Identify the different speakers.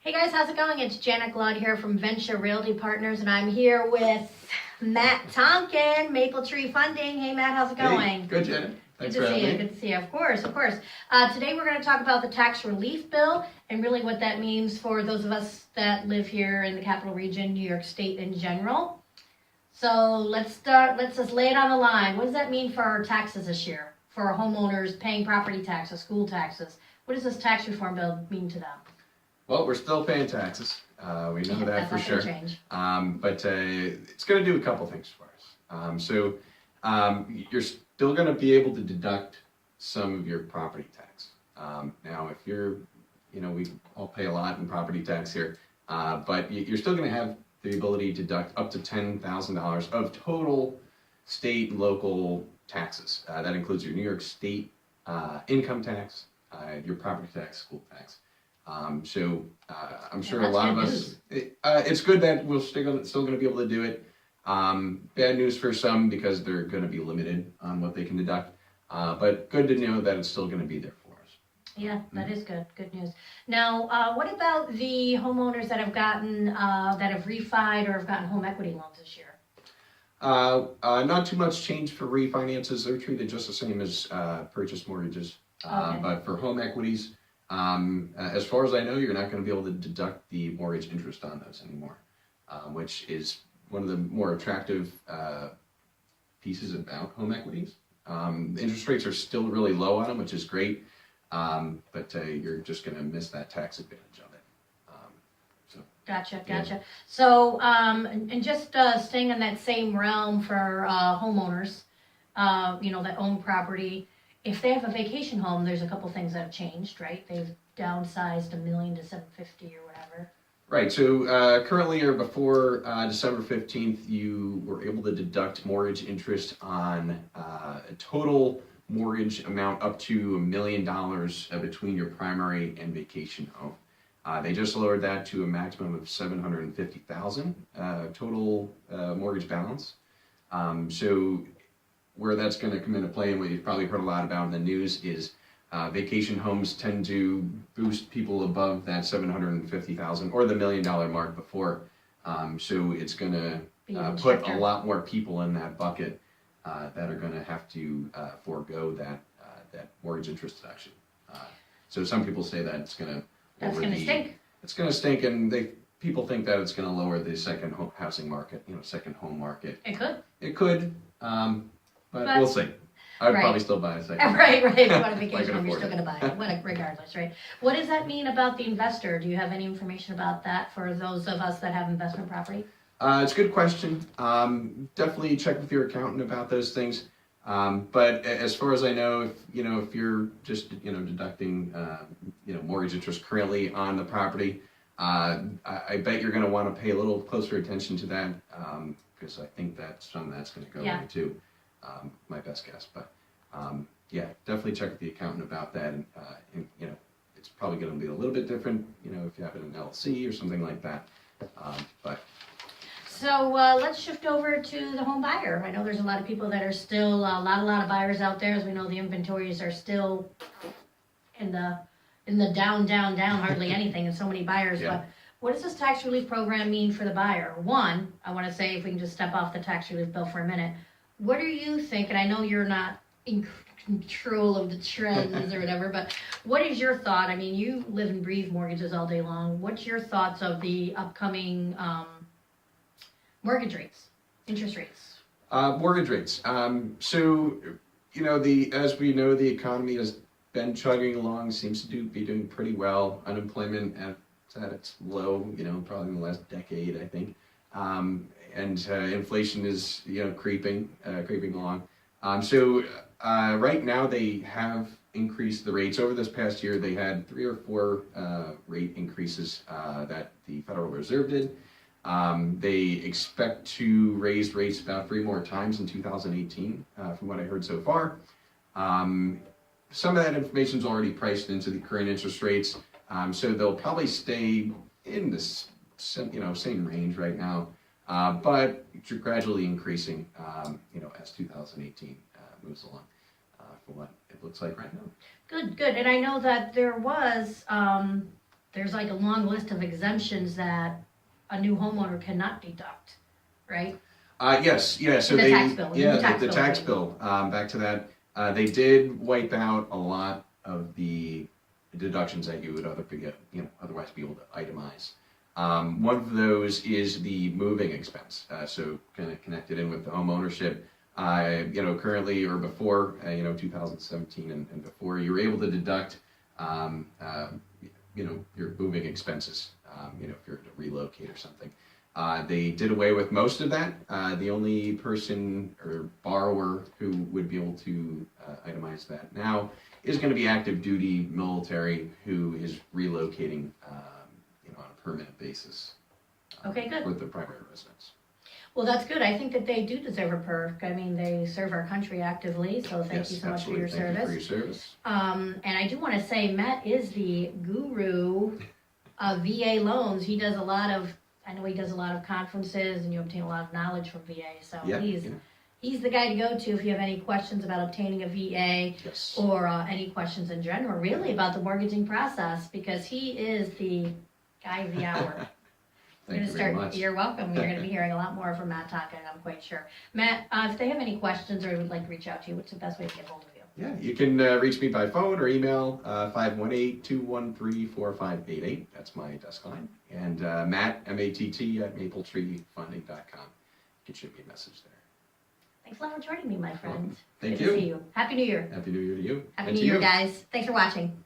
Speaker 1: Hey guys, how's it going? It's jglaude here from Venture Realty Partners, and I'm here with Matt Tonkin, Maple Tree Funding. Hey Matt, how's it going?
Speaker 2: Hey, good, Janet. Thanks
Speaker 1: Good
Speaker 2: for
Speaker 1: to see
Speaker 2: having
Speaker 1: you.
Speaker 2: me.
Speaker 1: Good to see you. Of course, of course. Today we're going to talk about the tax relief bill and really what that means for those of us that live here in the capital region, New York State in general. So let's start. Let's just lay it on the line. What does that mean for our taxes this year? For our homeowners paying property taxes, school taxes. What does this tax reform bill mean to them?
Speaker 2: Well, we're still paying taxes. We know that
Speaker 1: That's
Speaker 2: for
Speaker 1: not
Speaker 2: sure.
Speaker 1: gonna change.
Speaker 2: But it's going to do a couple things for us. You're still going to be able to deduct some of your property tax. Now, if you're, we all pay a lot in property tax here, but you're still going to have the ability to deduct up to $10,000 of total state and local taxes. That includes your New York State income tax, your property tax, school tax. I'm sure a lot of us, it's good that we're still going to be able to do it. Bad news for some because they're going to be limited on what they can deduct, but good to know that it's still going to be there for us.
Speaker 1: Yeah, that is good. Good news. Now, what about the homeowners that have gotten, that have refied or have gotten home equity loans this year?
Speaker 2: Not too much change for refinances. They're treated just the same as purchase mortgages.
Speaker 1: Okay.
Speaker 2: But for home equities, as far as I know, you're not going to be able to deduct the mortgage interest on those anymore, which is one of the more attractive pieces about home equities. The interest rates are still really low on them, which is great, but you're just going to miss that tax advantage of it.
Speaker 1: Gotcha.
Speaker 2: Yeah.
Speaker 1: So, and just staying in that same realm for homeowners, that own property. If they have a vacation home, there's a couple things that have changed, right? They've downsized $1 million to $750 or whatever.
Speaker 2: Right. So currently, or before December 15th, you were able to deduct mortgage interest on a total mortgage amount up to $1 million between your primary and vacation home. They just lowered that to a maximum of $750,000 total mortgage balance. So where that's going to come into play, and what you've probably heard a lot about in the news, is vacation homes tend to boost people above that $750,000 or the $1 million mark before. So it's going to put a lot more people in that bucket that are going to have to forego that mortgage interest deduction. So some people say that it's going to
Speaker 1: stink.
Speaker 2: It's going to stink, and people think that it's going to lower the second housing market, second home market.
Speaker 1: It could.
Speaker 2: It could, but we'll see. I'd probably still buy a second.
Speaker 1: Right. If you want a vacation home, you're still
Speaker 2: it.
Speaker 1: going to buy it, regardless, right? What does that mean about the investor? Do you have any information about that for those of us that have investment property?
Speaker 2: It's a good question. Definitely check with your accountant about those things. But as far as I know, if you're just deducting mortgage interest currently on the property, I bet you're going to want to pay a little closer attention to that, because I think that's something that's going to go away too. My best guess, but definitely check with the accountant about that. And it's probably going to be a little bit different, if you have an LLC or something like that.
Speaker 1: So let's shift over to the home buyer. I know there's a lot of people that are still, a lot of buyers out there. As we know, the inventories are still in the down, hardly anything, and so many buyers.
Speaker 2: Yeah.
Speaker 1: But what does this tax relief program mean for the buyer? One, I want to say, if we can just step off the tax relief bill for a minute, what do you think? And I know you're not in control of the trends or whatever, but what is your thought? I mean, you live and breathe mortgages all day long. What's your thoughts of the upcoming mortgage rates, interest rates?
Speaker 2: Mortgage rates. So, as we know, the economy has been chugging along, seems to be doing pretty well. Unemployment at its low, probably in the last decade, I think. And inflation is, creeping along. Right now they have increased the rates. Over this past year, they had 3 or 4 rate increases that the Federal Reserve did. They expect to raise rates about 3 more times in 2018, from what I heard so far. Some of that information is already priced into the current interest rates, so they'll probably stay in this, same range right now, but gradually increasing, as 2018 moves along, from what it looks like right now.
Speaker 1: Good. And I know that there was there's like a long list of exemptions that a new homeowner cannot deduct, right?
Speaker 2: Yes, yeah, so
Speaker 1: The
Speaker 2: they,
Speaker 1: tax bill, the new
Speaker 2: yeah,
Speaker 1: tax
Speaker 2: the
Speaker 1: bill,
Speaker 2: tax
Speaker 1: right.
Speaker 2: bill, back to that, they did wipe out a lot of the deductions that you would otherwise be able to itemize. One of those is the moving expense, so kind of connected in with the home ownership. Currently or before, 2017 and before, you were able to deduct, your moving expenses, if you're to relocate or something. They did away with most of that. The only person or borrower who would be able to itemize that now is going to be active duty military who is relocating, on a permanent basis.
Speaker 1: Okay, good.
Speaker 2: With their primary residence.
Speaker 1: Well, that's good. I think that they do deserve a perk. I mean, they serve our country actively, so thank you so much for your
Speaker 2: Thank
Speaker 1: service.
Speaker 2: you for your service.
Speaker 1: And I do want to say, Matt is the guru of VA loans. He does I know he does a lot of conferences, and you obtain a lot of knowledge from VA. So he's the guy to go to if you have any questions about obtaining a VA,
Speaker 2: yes,
Speaker 1: or any questions in general, really about the mortgaging process, because he is the guy of the hour.
Speaker 2: Thank you very much.
Speaker 1: You're welcome. You're going to be hearing a lot more from Matt talking, I'm quite sure. Matt, if they have any questions or would like to reach out to you, what's the best way to get hold of you?
Speaker 2: Yeah, you can reach me by phone or email, 518-213-4588. That's my desk line. And Matt, M-A-T-T, at mapletreefunding.com. You can shoot me a message there.
Speaker 1: Thanks a lot for joining me, my friend.
Speaker 2: Thank
Speaker 1: Good
Speaker 2: you.
Speaker 1: to see you. Happy New Year.
Speaker 2: Happy New Year to you.
Speaker 1: Happy New Year, guys. Thanks for watching.